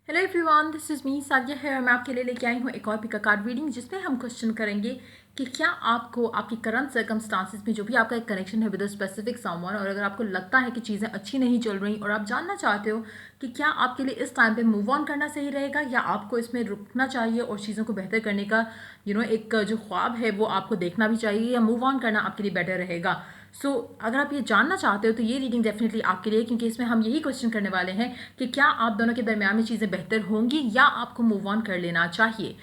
Hello everyone, this is me Sadia है। मैं आपके लिए लेके आई हूँ एक और पिक अ कार्ड रीडिंग जिसमें हम क्वेश्चन करेंगे कि क्या आपको आपकी करंट सर्कमस्टांसिस में जो भी आपका एक कनेक्शन है विद अ स्पेसिफिक समवन, और अगर आपको लगता है कि चीज़ें अच्छी नहीं चल रही और आप जानना चाहते हो कि क्या आपके लिए इस टाइम पे मूव ऑन करना सही रहेगा या आपको इसमें रुकना चाहिए और चीज़ों को बेहतर करने का एक जो ख्वाब है वो आपको देखना भी चाहिए, या मूव ऑन करना आपके लिए बेटर रहेगा। अगर आप ये जानना चाहते हो तो ये रीडिंग डेफिनेटली आपके लिए, क्योंकि इसमें हम यही क्वेश्चन करने वाले हैं कि क्या आप दोनों के दरमियान में चीज़ें बेहतर होंगी या आपको मूव ऑन कर लेना चाहिए।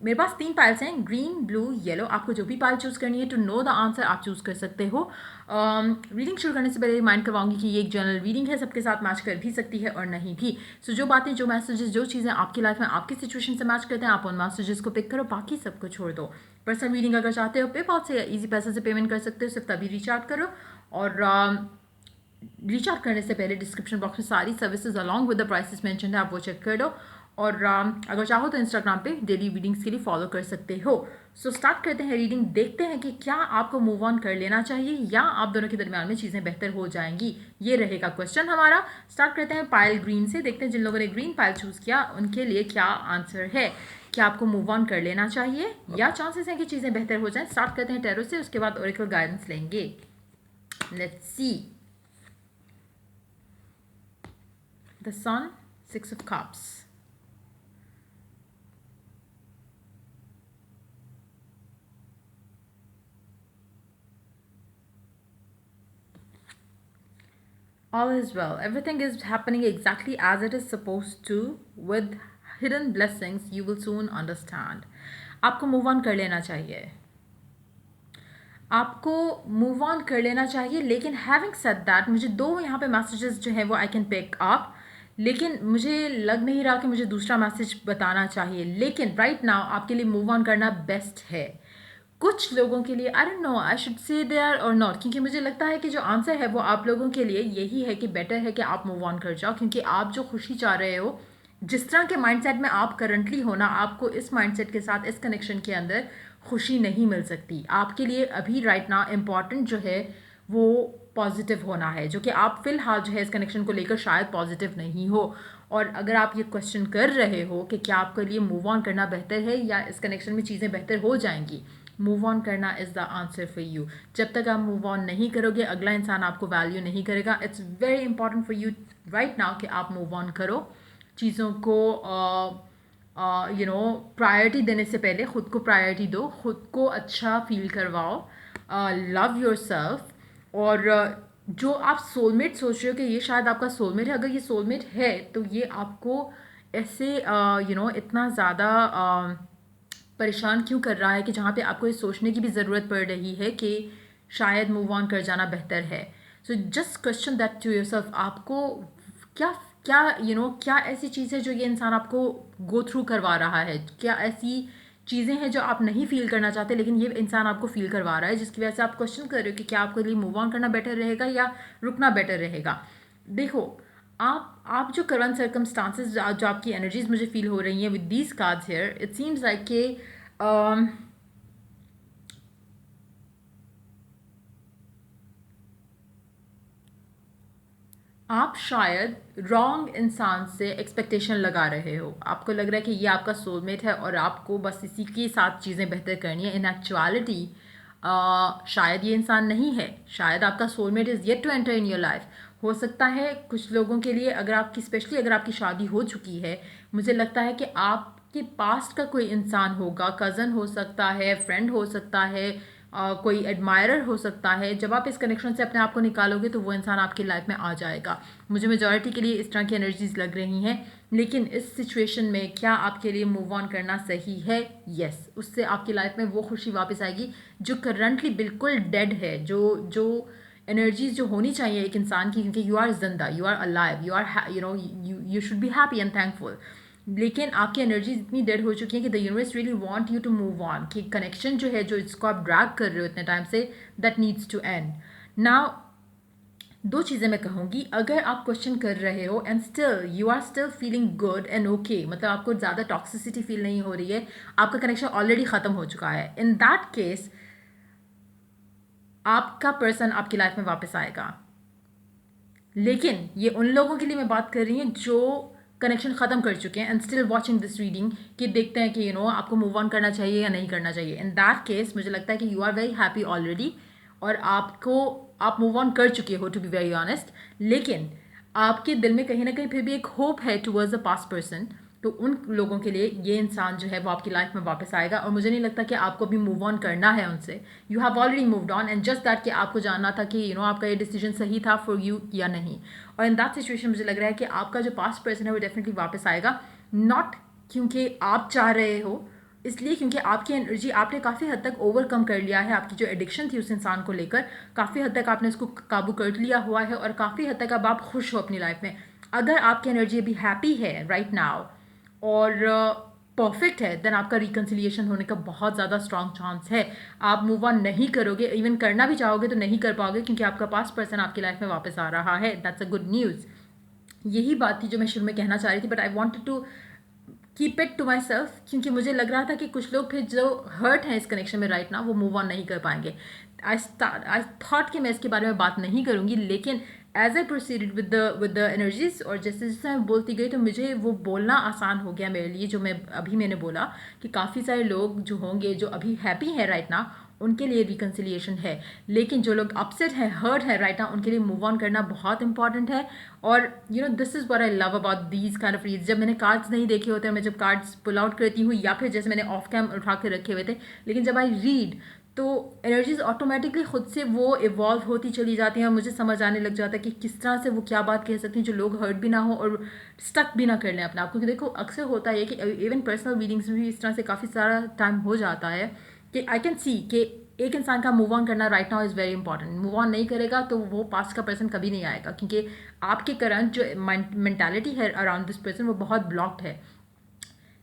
मेरे पास 3 पाइल्स हैं, ग्रीन, ब्लू, येलो। आपको जो भी पाइल चूज़ करनी है टू नो द आंसर आप चूज़ कर सकते हो। रीडिंग शुरू करने से पहले रिमाइंड करवाऊंगी कि ये एक जनरल रीडिंग है, सबके साथ मैच कर भी सकती है और नहीं भी। जो बातें, जो मैसेजेस, जो चीज़ें आपकी लाइफ में आपकी सिचुएशन से मैच करते हैं, आप उन मैसेजेस को पिक करो, बाकी सबको छोड़ दो। पर्सनल रीडिंग अगर चाहते हो पेपाल से या इजी पैसे से पेमेंट कर सकते हो, सिर्फ तभी रीच आउट करो। और रीच आउट करने से पहले डिस्क्रिप्शन बॉक्स में सारी services along with the prices mention है, आप वो चेक कर दो। और अगर चाहो तो इंस्टाग्राम पे डेली रीडिंग्स के लिए फॉलो कर सकते हो। स्टार्ट करते हैं रीडिंग, देखते हैं कि क्या आपको मूव ऑन कर लेना चाहिए या आप दोनों के दरमियान में चीज़ें बेहतर हो जाएंगी। ये रहेगा क्वेश्चन हमारा। स्टार्ट करते हैं पाइल ग्रीन से, देखते हैं जिन लोगों ने ग्रीन पाइल चूज़ किया उनके लिए क्या आंसर है। क्या आपको मूव ऑन कर लेना चाहिए या चांसेस हैं कि चीज़ें बेहतर हो जाएं। स्टार्ट करते हैं टैरो से, उसके बाद ओरेकल गाइडेंस लेंगे। Let's see. The Sun, Six of Cups. All is well. Everything is happening exactly as it is supposed to. With hidden blessings, you will soon understand. आपको मूव ऑन कर लेना चाहिए, आपको move on कर लेना चाहिए। लेकिन हैविंग सेड दैट, मुझे दो यहाँ पे मैसेजेस जो है वो आई कैन पिक अप, लेकिन मुझे लग नहीं रहा कि मुझे दूसरा मैसेज बताना चाहिए। लेकिन राइट नाउ आपके लिए मूव ऑन करना बेस्ट है। कुछ लोगों के लिए I don't know I should say there और नॉट, क्योंकि मुझे लगता है कि जो आंसर है वो आप लोगों के लिए यही है कि बेटर है कि आप मूव ऑन कर जाओ, क्योंकि आप जो खुशी चाह रहे हो, जिस तरह के माइंडसेट में आप करंटली हो ना, आपको इस माइंडसेट के साथ इस कनेक्शन के अंदर खुशी नहीं मिल सकती। आपके लिए अभी राइट नाउ इम्पॉर्टेंट जो है वो पॉजिटिव होना है, जो कि आप फिलहाल जो है इस कनेक्शन को लेकर शायद पॉजिटिव नहीं हो। और अगर आप ये क्वेश्चन कर रहे हो कि क्या आपके लिए मूव ऑन करना बेहतर है या इस कनेक्शन में चीज़ें बेहतर हो जाएंगी, मूव ऑन करना is the answer for you. जब तक आप मूव ऑन नहीं करोगे, अगला इंसान आपको वैल्यू नहीं करेगा। It's very important for you right now कि आप मूव ऑन करो। चीज़ों को प्रायोरिटी देने से पहले खुद को प्रायोरिटी दो, खुद को अच्छा फील करवाओ, लव योर सेल्फ। और जो आप सोलमेट सोच रहे हो कि ये शायद आपका सोलमेट है, अगर ये सोलमेट है तो ये आपको ऐसे इतना ज़्यादा परेशान क्यों कर रहा है कि जहाँ पे आपको ये सोचने की भी ज़रूरत पड़ रही है कि शायद मूव ऑन कर जाना बेहतर है। Just question that to yourself, आपको क्या क्या क्या ऐसी चीज़ है जो ये इंसान आपको गो थ्रू करवा रहा है, क्या ऐसी चीज़ें हैं जो आप नहीं फील करना चाहते लेकिन ये इंसान आपको फील करवा रहा है, जिसकी वजह से आप क्वेश्चन कर रहे हो कि क्या आपके लिए मूव ऑन करना बेटर रहेगा या रुकना बेटर रहेगा। देखो, आप जो करंट सर्कमस्टांसेस, जो आपकी एनर्जीज मुझे फील हो रही हैं with these cards here, it seems like कि आप शायद रॉन्ग इंसान से एक्सपेक्टेशन लगा रहे हो। आपको लग रहा है कि ये आपका सोलमेट है और आपको बस इसी के साथ चीज़ें बेहतर करनी है। इन एक्चुअलिटी शायद ये इंसान नहीं है, शायद आपका soulmate is yet to enter in your life. हो सकता है कुछ लोगों के लिए, अगर आपकी स्पेशली अगर आपकी शादी हो चुकी है, मुझे लगता है कि आपके पास्ट का कोई इंसान होगा, कज़न हो सकता है, फ्रेंड हो सकता है, कोई एडमायरर हो सकता है। जब आप इस कनेक्शन से अपने आप को निकालोगे तो वो इंसान आपकी लाइफ में आ जाएगा। मुझे मेजॉरिटी के लिए इस तरह की एनर्जीज लग रही हैं। लेकिन इस सिचुएशन में क्या आपके लिए मूव ऑन करना सही है? यस, उससे आपकी लाइफ में वो खुशी वापस आएगी जो करंटली बिल्कुल डेड है। जो जो एनर्जीज जो होनी चाहिए एक इंसान की, क्योंकि यू आर जिंदा, you are alive, you are you should be happy and thankful. लेकिन आपकी एनर्जीज इतनी डेड हो चुकी है कि the universe really want you to move on, कि कनेक्शन जो है, जो इसको आप ड्रैग कर रहे हो इतने टाइम से, that needs to end now. दो चीज़ें मैं कहूँगी, अगर आप क्वेश्चन कर रहे हो and still you are still feeling good and okay, मतलब आपको ज़्यादा टॉक्सिसिटी फील नहीं हो रही है, आपका कनेक्शन ऑलरेडी ख़त्म हो चुका है, इन दैट केस आपका पर्सन आपकी लाइफ में वापस आएगा। लेकिन ये उन लोगों के लिए मैं बात कर रही हूँ जो कनेक्शन ख़त्म कर चुके हैं and still watching this reading, कि देखते हैं कि आपको मूव ऑन करना चाहिए या नहीं करना चाहिए। इन दैट केस मुझे लगता है कि you are very happy already और आप मूव ऑन कर चुके हो, टू बी वेरी ऑनेस्ट। लेकिन आपके दिल में कहीं ना कहीं फिर भी एक होप है टुवर्ड्स अ पास्ट पर्सन। तो उन लोगों के लिए ये इंसान जो है वो आपकी लाइफ में वापस आएगा और मुझे नहीं लगता कि आपको भी मूव ऑन करना है उनसे। You have already moved on and just that कि आपको जानना था कि आपका ये डिसीजन सही था फॉर यू या नहीं। और इन दैट सिचुएशन मुझे लग रहा है कि आपका जो पास्ट पर्सन है वो डेफिनेटली वापस आएगा, नॉट क्योंकि आप चाह रहे हो, इसलिए क्योंकि आपकी एनर्जी आपने काफ़ी हद तक ओवरकम कर लिया है। आपकी जो एडिक्शन थी उस इंसान को लेकर काफ़ी हद तक आपने उसको काबू कर लिया हुआ है और काफ़ी हद तक अब आप खुश हो अपनी लाइफ में। अगर आपकी एनर्जी अभी हैप्पी है राइट नाउ और परफेक्ट है, देन आपका रिकन्सिलिएशन होने का बहुत ज़्यादा स्ट्रॉन्ग चांस है। आप मूव ऑन नहीं करोगे, इवन करना भी चाहोगे तो नहीं कर पाओगे क्योंकि आपका पास्ट पर्सन आपकी लाइफ में वापस आ रहा है। That's a good news. यही बात थी जो मैं शुरू में कहना चाह रही थी, but I wanted to keep it to myself, क्योंकि मुझे लग रहा था कि कुछ लोग फिर जो हर्ट हैं इस कनेक्शन में राइट ना, वो मूव ऑन नहीं कर पाएंगे। आई थॉट कि मैं इसके बारे में बात नहीं करूँगी, लेकिन as I proceeded with the energies और जैसे जैसे मैं बोलती गई तो मुझे वो बोलना आसान हो गया मेरे लिए, जो मैंने बोला कि काफ़ी सारे लोग जो होंगे जो अभी हैप्पी हैं राइट ना, उनके लिए रिकन्सिलिएशन है। लेकिन जो लोग अपसेट हैं, हर्ट है राइट ना, उनके लिए मूव ऑन करना बहुत इंपॉर्टेंट है। और this is what I love about these kind of reads. जब मैंने कार्ड्स नहीं देखे होते, मैं जब कार्ड्स पुल आउट करती हूँ या फिर जैसे मैंने ऑफ कैम उठा के रखे हुए थे, लेकिन जब आई रीड तो एनर्जीज ऑटोमेटिकली खुद से वो इवॉल्व होती चली जाती हैं और मुझे समझ आने लग जाता है कि किस तरह से वो क्या बात कह सकती हैं जो लोग हर्ट भी ना हो और स्टक भी ना कर लें अपने आप को। क्योंकि देखो अक्सर होता है कि इवन पर्सनल रीडिंग्स में भी इस तरह से काफ़ी सारा टाइम हो जाता है कि आई कैन सी कि एक इंसान का मूव ऑन करना right now is very important. Move on नहीं करेगा तो वो पास्ट का पर्सन कभी नहीं आएगा, क्योंकि आपके करंट जो मेंटालिटी है अराउंड दिस पर्सन वो बहुत ब्लॉक्ड है।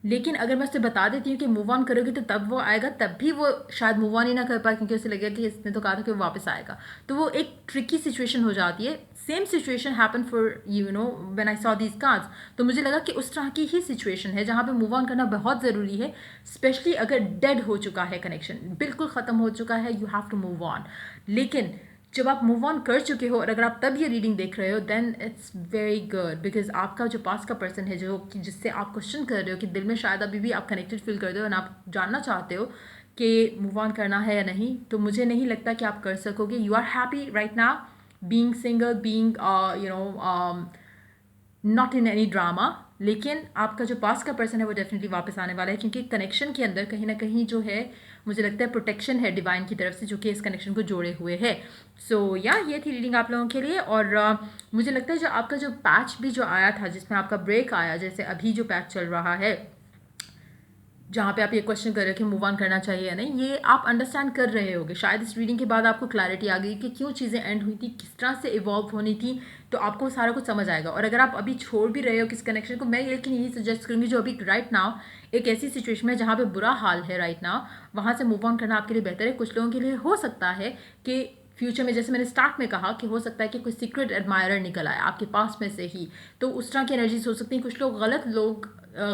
लेकिन अगर मैं उससे बता देती हूँ कि मूव ऑन करोगे तो तब वो आएगा, तब भी वो शायद मूव ऑन ही ना कर पाए क्योंकि उसे लगेगा कि इसने तो कहा था कि वो वापस आएगा। तो वो एक ट्रिकी सिचुएशन हो जाती है। Same situation happen for when I saw these cards. तो मुझे लगा कि उस तरह की ही सिचुएशन है जहाँ पे मूव ऑन करना बहुत ज़रूरी है, स्पेशली अगर डेड हो चुका है कनेक्शन, बिल्कुल ख़त्म हो चुका है, you have to move on. लेकिन जब आप मूव ऑन कर चुके हो और अगर आप तब ये रीडिंग देख रहे हो, then it's very good, because आपका जो पास का पर्सन है जो जिससे आप क्वेश्चन कर रहे हो कि दिल में शायद अभी भी आप कनेक्टेड फील करते हो और आप जानना चाहते हो कि मूव ऑन करना है या नहीं, तो मुझे नहीं लगता कि आप कर सकोगे। You are happy right now being single, being not in any drama. लेकिन आपका जो पास का पर्सन है वो डेफिनेटली वापस आने वाला है, क्योंकि कनेक्शन के अंदर कहीं ना कहीं जो है मुझे लगता है प्रोटेक्शन है डिवाइन की तरफ से जो कि इस कनेक्शन को जोड़े हुए है। सो ये थी रीडिंग आप लोगों के लिए। और मुझे लगता है जो आपका जो पैच भी जो आया था जिसमें आपका ब्रेक आया, जैसे अभी जो पैच चल रहा है जहाँ पे आप ये क्वेश्चन कर रहे हो कि मूव ऑन करना चाहिए या नहीं, ये आप अंडरस्टैंड कर रहे होगे। शायद इस रीडिंग के बाद आपको क्लैरिटी आ गई कि क्यों चीज़ें एंड हुई थी, किस तरह से इवॉल्व होनी थी, तो आपको सारा कुछ समझ आएगा। और अगर आप अभी छोड़ भी रहे हो किस कनेक्शन को, मैं लेकिन यही सजेस्ट करूँगी जो अभी राइट नाउ एक ऐसी सिचुएशन है जहाँ पे बुरा हाल है राइट नाउ, वहाँ से मूव ऑन करना आपके लिए बेहतर है। कुछ लोगों के लिए हो सकता है कि फ्यूचर में, जैसे मैंने स्टार्ट में कहा कि हो सकता है कि कोई सीक्रेट एडमायरर निकल आए आपके पास में से ही, तो उस तरह की एनर्जीज हो सकती हैं। कुछ लोग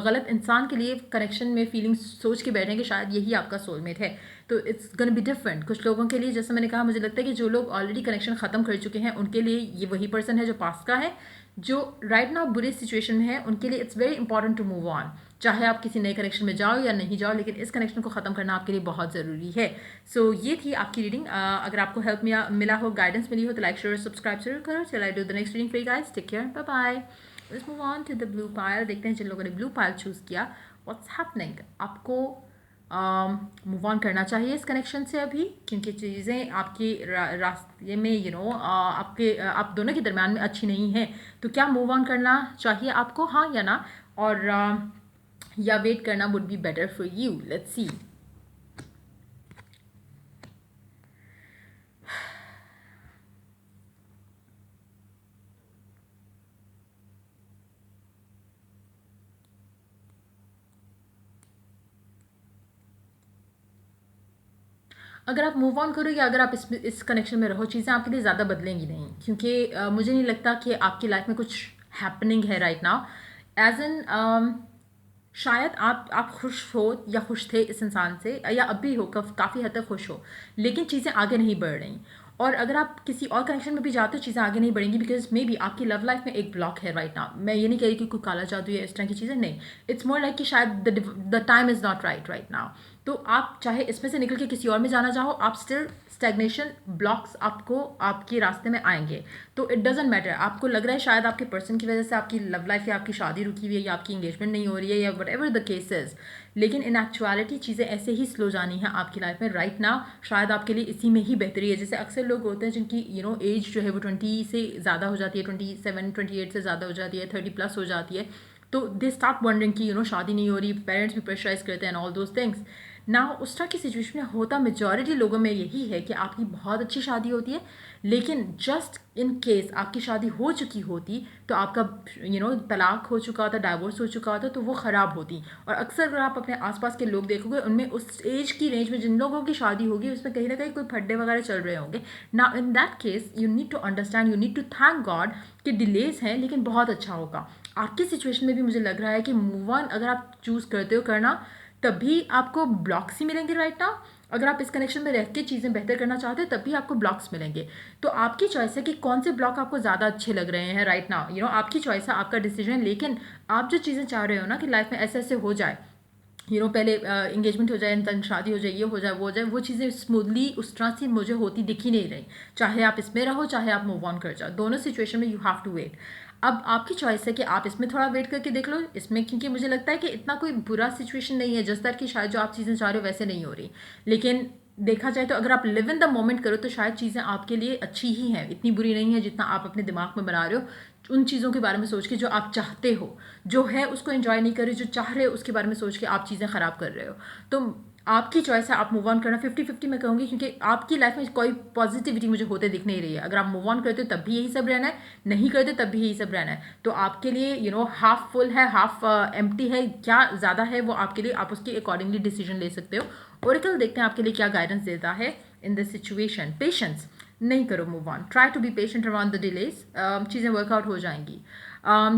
गलत इंसान के लिए कनेक्शन में फीलिंग्स सोच के बैठेंगे शायद यही आपका सोलमेट है, तो इट्स गोना बी डिफरेंट। कुछ लोगों के लिए जैसे मैंने कहा, मुझे लगता है कि जो लोग ऑलरेडी कनेक्शन ख़त्म कर चुके हैं उनके लिए ये वही पर्सन है जो पास का है। जो राइट नाउ बुरी सिचुएशन में है उनके लिए it's very important to move on, चाहे आप किसी नए कनेक्शन में जाओ या नहीं जाओ, लेकिन इस कनेक्शन को ख़त्म करना आपके लिए बहुत ज़रूरी है। सो ये थी आपकी रीडिंग। अगर आपको हेल्प मिला हो, गाइडेंस मिली हो, तो लाइक शेयर और सब्सक्राइब जरूर करो। चल I do the next reading for you guys. Take care, bye bye. Let's move on to the blue pile. देखते हैं जिन लोगों ने ब्लू पाइल चूज़ किया, व्हाट्स हैपनिंग। आपको मूव ऑन करना चाहिए इस कनेक्शन से अभी, क्योंकि चीज़ें आपके रास्ते में आप दोनों के दरम्यान में अच्छी नहीं है। तो क्या मूव ऑन करना चाहिए आपको, हाँ या ना, और या वेट करना would be better for you. Let's see. अगर आप मूव ऑन करो या अगर आप इस कनेक्शन में रहो, चीज़ें आपके लिए ज़्यादा बदलेंगी नहीं, क्योंकि मुझे नहीं लगता कि आपकी लाइफ में कुछ हैपनिंग है राइट नाउ। एज एन शायद आप खुश हो या खुश थे इस इंसान से, या अब भी हो, काफ़ी हद तक खुश हो, लेकिन चीज़ें आगे नहीं बढ़ रही। और अगर आप किसी और कनेक्शन में भी जाते हो चीज़ें आगे नहीं बढ़ेंगी, बिकॉज मे बी आपकी लव लाइफ में एक ब्लॉक है राइट नाउ। मैं ये नहीं कह रही कि कोई काला जादू या इस तरह की चीज़ें, नहीं, इट्स मोर लाइक कि शायद the time is not right now. तो आप चाहे इसमें से निकल के किसी और में जाना चाहो, आप स्टिल स्टैग्नेशन ब्लॉक्स आपको आपके रास्ते में आएंगे। तो इट डजेंट मैटर, आपको लग रहा है शायद आपके पर्सन की वजह से आपकी लव लाइफ या आपकी शादी रुकी हुई है या आपकी इंगेजमेंट नहीं हो रही है या what ever the case is, लेकिन इन एक्चुअलिटी चीज़ें ऐसे ही स्लो जानी है आपकी लाइफ में राइट नाउ। शायद आपके लिए इसी में ही बेहतरी है। जैसे अक्सर लोग होते हैं जिनकी एज जो है वो 20 से ज़्यादा हो जाती है, 27 28 से ज़्यादा हो जाती है, 30+ हो जाती है, तो दे स्टार्ट वंडरिंग कि शादी नहीं हो रही, पेरेंट्स भी प्रेशराइज करते हैं एंड ऑल दोज थिंग्स ना। उस तरह की सिचुएशन में होता मेजॉरिटी लोगों में यही है कि आपकी बहुत अच्छी शादी होती है, लेकिन जस्ट इन केस आपकी शादी हो चुकी होती तो आपका तलाक हो चुका होता, डाइवोर्स हो चुका होता, तो वो ख़राब होती। और अक्सर अगर आप अपने आसपास के लोग देखोगे, उनमें उस एज की रेंज में जिन लोगों की शादी होगी उसमें कहीं ना कहीं कोई फड्डे वगैरह चल रहे होंगे ना। In that case you need to understand, you need to thank God कि डिलेज हैं लेकिन बहुत अच्छा होगा। आपकी सिचुएशन में भी मुझे लग रहा है कि मूव ऑन अगर आप चूज़ करते हो करना, तभी आपको ब्लॉक्स ही मिलेंगे राइट नाउ। अगर आप इस कनेक्शन में रह के चीज़ें बेहतर करना चाहते हो तभी आपको ब्लॉक्स मिलेंगे। तो आपकी चॉइस है कि कौन से ब्लॉक आपको ज़्यादा अच्छे लग रहे हैं राइट नाउ। आपकी चॉइस है, आपका डिसीजन है, लेकिन आप जो चीज़ें चाह रहे हो ना कि लाइफ में ऐसे ऐसे हो जाए, पहले इंगेजमेंट हो जाए, तन शादी हो जाए, ये हो जाए, वो हो जाए, वो चीज़ें स्मूथली उस तरह से मुझे होती दिख ही नहीं रही। चाहे आप इसमें रहो, चाहे आप मूव ऑन कर जाओ, दोनों सिचुएशन में यू हैव टू वेट। अब आपकी चॉइस है कि आप इसमें थोड़ा वेट करके देख लो इसमें, क्योंकि मुझे लगता है कि इतना कोई बुरा सिचुएशन नहीं है, जस्ट दैट कि शायद जो आप चीज़ें चाह रहे हो वैसे नहीं हो रही। लेकिन देखा जाए तो अगर आप लिव इन द मोमेंट करो तो शायद चीज़ें आपके लिए अच्छी ही हैं, इतनी बुरी नहीं है जितना आप अपने दिमाग में बना रहे हो। उन चीज़ों के बारे में सोच के जो आप चाहते हो, जो है उसको एंजॉय नहीं कर रहे, जो चाह रहे हो उसके बारे में सोच के आप चीज़ें ख़राब कर रहे हो। तो आपकी चॉइस है, आप मूव ऑन करना 50-50 मैं कहूँगी, क्योंकि आपकी लाइफ में कोई पॉजिटिविटी मुझे होते दिख नहीं रही है। अगर आप मूव ऑन करते हो तब भी यही सब रहना है, नहीं करते तब भी यही सब रहना है। तो आपके लिए हाफ फुल है, हाफ एम्प्टी है, क्या ज़्यादा है वो आपके लिए, आप उसकी अकॉर्डिंगली डिसीजन ले सकते हो। ओरेकल देखते हैं आपके लिए क्या गाइडेंस देता है इन दिस सिचुएशन। पेशेंस नहीं करो, move on, try to be patient around the delays, चीज़ें वर्कआउट हो जाएंगी।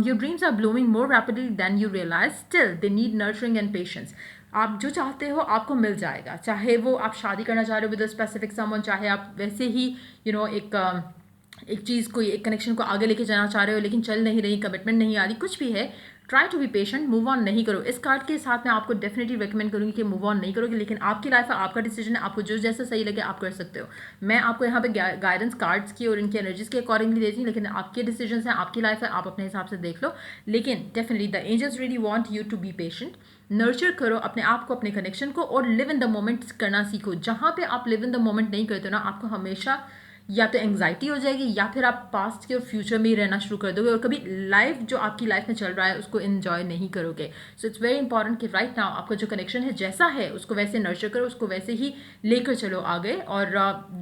Your dreams are blooming more rapidly than you realise, still they need nurturing and patience. आप जो चाहते हो आपको मिल जाएगा, चाहे वो आप शादी करना चाह रहे हो विद अ स्पेसिफिक समवन, चाहे आप वैसे ही एक चीज़ को, एक कनेक्शन को आगे लेके जाना चाह रहे हो लेकिन चल नहीं रही, कमिटमेंट नहीं आ रही, कुछ भी है, try to be patient, move on नहीं करो। इस कार्ड के साथ मैं आपको डेफिनेटली रिकमेंड करूँगी कि मूव ऑन नहीं करोगे, लेकिन आपकी लाइफ है, आपका डिसीजन है, आपको जो जैसा सही लगे आप कर सकते हो। मैं आपको यहाँ पे गाइडेंस कार्ड्स की और इनकी एनर्जीज के अकॉर्डिंगली देती हूँ, लेकिन आपके डिसीजन हैं, आपकी लाइफ है, आप अपने हिसाब से देख लो। लेकिन definitely the angels really want you to be patient, nurture करो अपने आप को, अपने कनेक्शन को, और लिव इन द मोमेंट करना सीखो। जहाँ पे आप लिव इन द मोमेंट नहीं करते हो ना, आपको हमेशा या तो एंग्जाइटी हो जाएगी या फिर आप पास्ट के और फ्यूचर में ही रहना शुरू कर दोगे और कभी लाइफ जो आपकी लाइफ में चल रहा है उसको एंजॉय नहीं करोगे। सो इट्स वेरी इंपॉर्टेंट कि राइट नाउ आपका जो कनेक्शन है जैसा है उसको वैसे नर्चर करो, उसको वैसे ही लेकर चलो आगे, और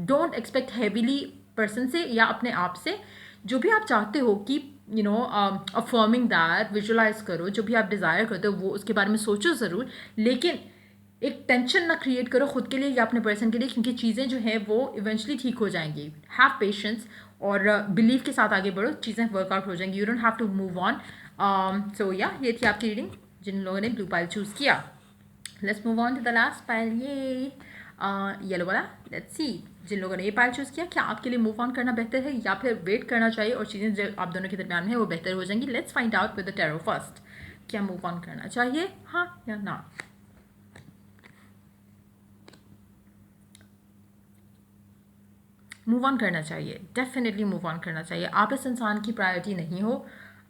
डोंट एक्सपेक्ट हैवीली पर्सन से या अपने आप से। जो भी आप चाहते हो कि अफर्मिंग दैट, विजुअलाइज करो, जो भी आप डिज़ायर करते हो वो उसके बारे में सोचो ज़रूर, लेकिन एक टेंशन ना क्रिएट करो खुद के लिए या अपने पर्सन के लिए, क्योंकि चीज़ें जो हैं वो इवेंचुअली ठीक हो जाएंगी। हैव पेशेंस और बिलीव के साथ आगे बढ़ो, चीज़ें वर्कआउट हो जाएंगी, you don't have to move on. So या ये थी आपकी रीडिंग जिन लोगों ने ब्लू पाइल चूज़ किया। Let's move on to the last pile, ये येलो वाला। लेट्स सी जिन लोगों ने ये पाइल चूज़ किया, क्या आपके लिए मूव ऑन करना बेहतर है या फिर वेट करना चाहिए और चीज़ें जो आप दोनों के दरमियान में है वो बेहतर हो जाएंगी। Let's find out with the tarot first, क्या मूव ऑन करना चाहिए, हाँ या ना। मूव ऑन करना चाहिए, डेफिनेटली मूव ऑन करना चाहिए। आप इस इंसान की प्रायोरिटी नहीं हो,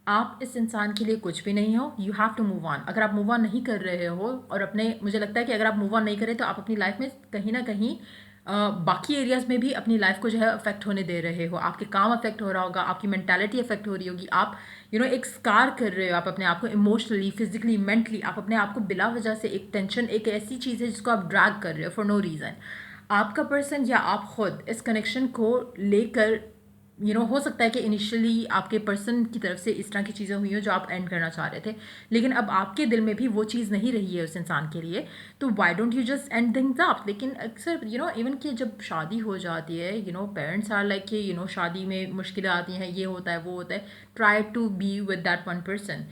आप इस इंसान के लिए कुछ भी नहीं हो, you have to move on. अगर आप मूव ऑन नहीं कर रहे हो और अपने, मुझे लगता है कि अगर आप मूव ऑन नहीं करें तो आप अपनी लाइफ में कहीं ना कहीं बाकी एरियाज़ में भी अपनी लाइफ को जो है अफेक्ट होने दे रहे हो। आपके काम अफेक्ट हो रहा होगा, आपकी मेंटालिटी अफेक्ट हो रही होगी, आप एक स्कार कर रहे हो आप अपने आप को इमोशनली, फिजिकली, मेंटली। आप अपने आप को बिला वजह से एक टेंशन, एक ऐसी चीज़ है जिसको आप ड्रैग कर रहे हो फॉर नो रीज़न। आपका पर्सन या आप खुद इस कनेक्शन को लेकर हो सकता है कि इनिशियली आपके पर्सन की तरफ से इस तरह की चीज़ें हुई हो जो आप एंड करना चाह रहे थे, लेकिन अब आपके दिल में भी वो चीज़ नहीं रही है उस इंसान के लिए, तो why don't you just and things up. लेकिन अक्सर इवन कि जब शादी हो जाती है, पेरेंट्स आर लाइक कि शादी में मुश्किलें आती हैं, ये होता है वो होता है, try to be with that one person.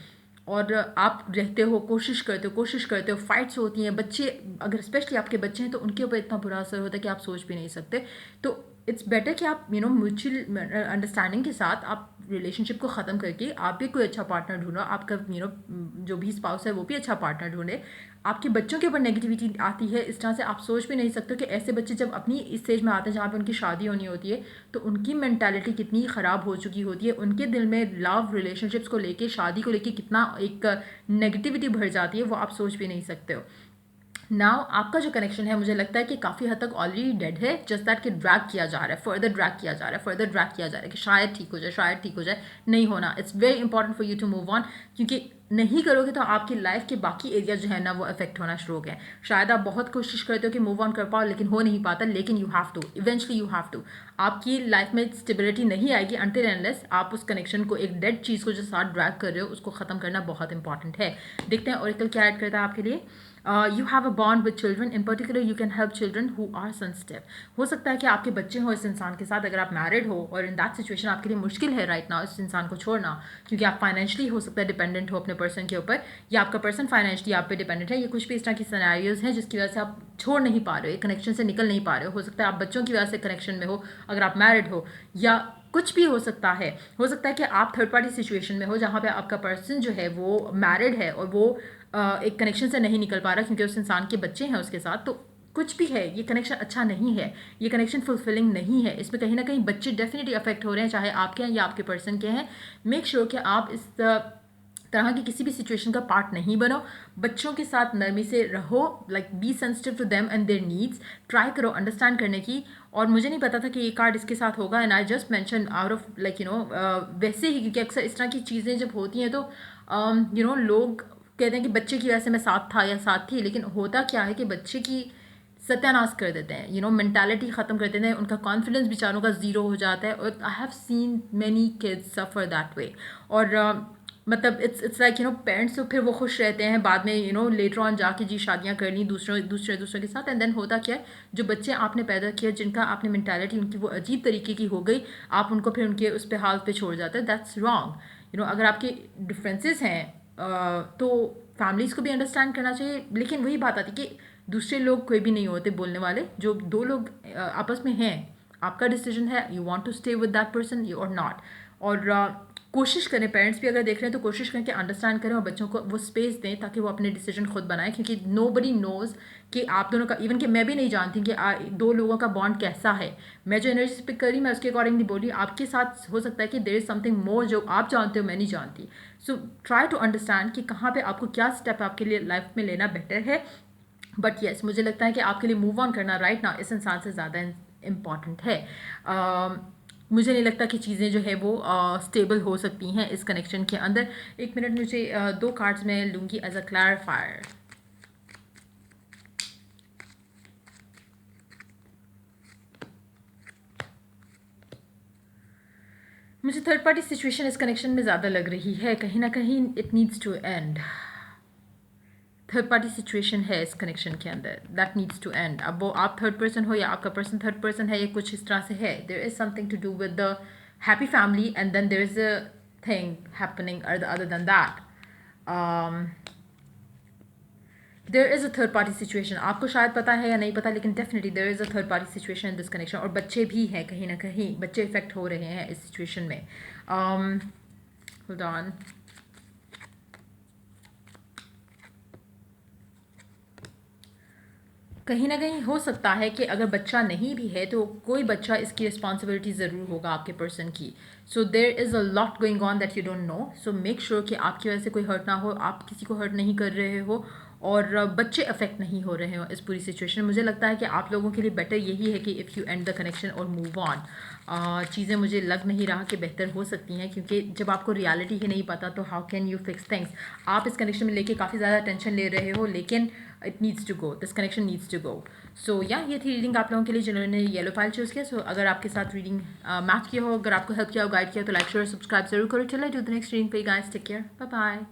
और आप रहते हो, कोशिश करते हो, फाइट्स होती हैं, बच्चे अगर स्पेशली आपके बच्चे हैं तो उनके ऊपर इतना बुरा असर होता है कि आप सोच भी नहीं सकते। तो इट्स बेटर कि आप म्यूचुअल अंडरस्टैंडिंग के साथ आप रिलेशनशिप को ख़त्म करके आप भी कोई अच्छा पार्टनर ढूंढो, आपका जो भी स्पाउस है वो भी अच्छा पार्टनर ढूंढे। आपके बच्चों के ऊपर नेगेटिविटी आती है इस तरह से, आप सोच भी नहीं सकते कि ऐसे बच्चे जब अपनी इस स्टेज में आते हैं जहाँ पे उनकी शादी होनी होती है तो उनकी मेंटालिटी कितनी ख़राब हो चुकी होती है, उनके दिल में लव रिलेशनशिप्स को लेके, शादी को लेके कितना एक नेगेटिविटी भर जाती है, वो आप सोच भी नहीं सकते हो। नाउ आपका जो कनेक्शन है मुझे लगता है कि काफ़ी हद तक ऑलरेडी डेड है, जस्ट दैट कि ड्रैग किया जा रहा है, फर्दर ड्रैग किया जा रहा है, फर्दर ड्रैग किया जा रहा है कि शायद ठीक हो जाए, शायद ठीक हो जाए, नहीं होना। It's very important for you to move on, क्योंकि नहीं करोगे तो आपकी लाइफ के बाकी एरिया जो है ना वो अफेक्ट होना शुरू हो गए। शायद आप बहुत कोशिश करते हो कि मूव ऑन कर पाओ लेकिन हो नहीं पाता, लेकिन you have to, eventually you have to. आपकी लाइफ में स्टेबिलिटी नहीं आएगी अनटिल एंडलेस आप उस कनेक्शन को, एक डेड चीज़ को जो साथ ड्रैग कर रहे हो उसको ख़त्म करना बहुत इंपॉर्टेंट है। देखते हैं ओरेकल क्या ऐड करता है आपके लिए। You have a bond with children, in particular you can help children who are sensitive. हो सकता है कि आपके बच्चे हो इस इंसान के साथ, अगर आप मैरिड हो और इन दैट सिचुएशन आपके लिए मुश्किल है राइट नाउ इस इंसान को छोड़ना, क्योंकि आप फाइनेंशियली हो सकता है डिपेंडेंट हो अपने पर्सन के ऊपर, या आपका पर्सन फाइनेंशियली आप पे डिपेंडेंट है, ये कुछ भी इस तरह की सिनेरियोज हैं जिसकी वजह से आप छोड़ नहीं पा रहे हो, एक कनेक्शन से निकल नहीं पा रहे हो सकता है आप बच्चों की वजह से कनेक्शन में हो अगर आप मैरिड हो, या कुछ भी हो सकता है कि आप थर्ड पार्टी सिचुएशन में हो जहाँ पे आपका पर्सन जो है वो मैरिड है और वो एक कनेक्शन से नहीं निकल पा रहा क्योंकि उस इंसान के बच्चे हैं उसके साथ, तो कुछ भी है ये कनेक्शन अच्छा नहीं है, ये कनेक्शन फुलफिलिंग नहीं है, इसमें कहीं ना कहीं बच्चे डेफिनेटली अफेक्ट हो रहे हैं, चाहे आपके हैं या आपके पर्सन के हैं। मेक श्योर कि आप इस तरह की किसी भी सिचुएशन का पार्ट नहीं बनो, बच्चों के साथ नरमी से रहो, like be sensitive to them and their needs, ट्राई करो अंडरस्टैंड करने की। और मुझे नहीं पता था कि ये कार्ड इसके साथ होगा and I just mention out of like वैसे ही, क्योंकि अक्सर इस तरह की चीज़ें जब होती हैं तो लोग कहते हैं कि बच्चे की वजह से मैं साथ था या साथ थी, लेकिन होता क्या है कि बच्चे की सत्यानाश कर देते हैं, मेंटालिटी ख़त्म कर देते हैं, उनका कॉन्फिडेंस बेचारों का ज़ीरो हो जाता है। और I have seen many kids suffer that way. और मतलब इट्स लाइक पेरेंट्स तो फिर वो खुश रहते हैं बाद में लेटर ऑन जाके जी शादियाँ कर ली दूसरे के साथ, एंड देन होता क्या है, जो बच्चे आपने पैदा किया, जिनका आपने मेंटालिटी उनकी वो अजीब तरीके की हो गई, आप उनको फिर उनके उस पे हाल पे छोड़ जाते हैं। That's wrong. अगर आपके डिफरेंसेस हैं तो फैमिलीज़ को भी अंडरस्टैंड करना चाहिए, लेकिन वही बात आती है कि दूसरे लोग कोई भी नहीं होते बोलने वाले, जो दो लोग आपस में हैं, आपका डिसीजन है, you want to stay with that person और नॉट। और कोशिश करें, पेरेंट्स भी अगर देख रहे हैं तो कोशिश करें कि अंडरस्टैंड करें और बच्चों को वो स्पेस दें ताकि वो अपने डिसीजन खुद बनाएं, क्योंकि नोबडी नोज़ कि आप दोनों का, इवन कि मैं भी नहीं जानती कि दो लोगों का बॉन्ड कैसा है। मैं जो एनर्जी पिक करी मैं उसके अकॉर्डिंगली बोली, आपके साथ हो सकता है कि देयर इज़ समथिंग मोर जो आप जानते हो मैं नहीं जानती। सो ट्राई टू अंडरस्टैंड कि कहाँ पे आपको क्या स्टेप आपके लिए लाइफ में लेना बेटर है। बट येस मुझे लगता है कि आपके लिए मूव ऑन करना राइट नाउ इस इंसान से ज़्यादा इम्पॉर्टेंट है। मुझे नहीं लगता कि चीज़ें जो है वो स्टेबल हो सकती हैं इस कनेक्शन के अंदर। एक मिनट, मुझे दो कार्ड्स मैं लूँगी एज अ क्लैरिफायर। मुझे थर्ड पार्टी सिचुएशन इस कनेक्शन में ज़्यादा लग रही है, कहीं ना कहीं it needs to end. Third party situation है इस कनेक्शन के अंदर, दैट नीड्स टू एंड। अब वो आप थर्ड पर्सन हो या आपका पर्सन थर्ड पर्सन है, ये कुछ इस तरह से है, there is something to do with the happy family and then there is a thing happening other than that. There is a third party situation, आपको शायद पता है या नहीं पता, लेकिन definitely there is a third party situation in this connection. और बच्चे भी हैं, कहीं ना कहीं बच्चे इफेक्ट हो रहे हैं इस सिचुएशन में। होल्ड ऑन, कहीं ना कहीं हो सकता है कि अगर बच्चा नहीं भी है तो कोई बच्चा इसकी रिस्पॉन्सिबिलिटी ज़रूर होगा आपके पर्सन की। So there is a lot going on that you don't know. So make sure कि आपकी वजह से कोई हर्ट ना हो, आप किसी को हर्ट नहीं कर रहे हो और बच्चे अफेक्ट नहीं हो रहे हो इस पूरी सिचुएशन में। मुझे लगता है कि आप लोगों के लिए बेटर यही है कि if you and the connection और मूव ऑन। चीज़ें मुझे लग नहीं रहा कि बेहतर हो सकती हैं, क्योंकि जब आपको रियलिटी ही नहीं पता तो how can you fix things. आप इस कनेक्शन में लेके काफ़ी ज़्यादा टेंशन ले रहे हो, लेकिन it needs to go, this connection needs to go. So या ये थी रीडिंग आप लोगों के लिए जिन्होंने येलो फाइल चूज़ किया। सो अगर आपके साथ रीडिंग मैच किया हो, अगर आपको हेल्प किया हो, गाइड किया हो, तो लाइक शेयर सब्सक्राइब जरूर करो। चलो डू द नेक्स्ट रीडिंग पे guys, take care, bye bye.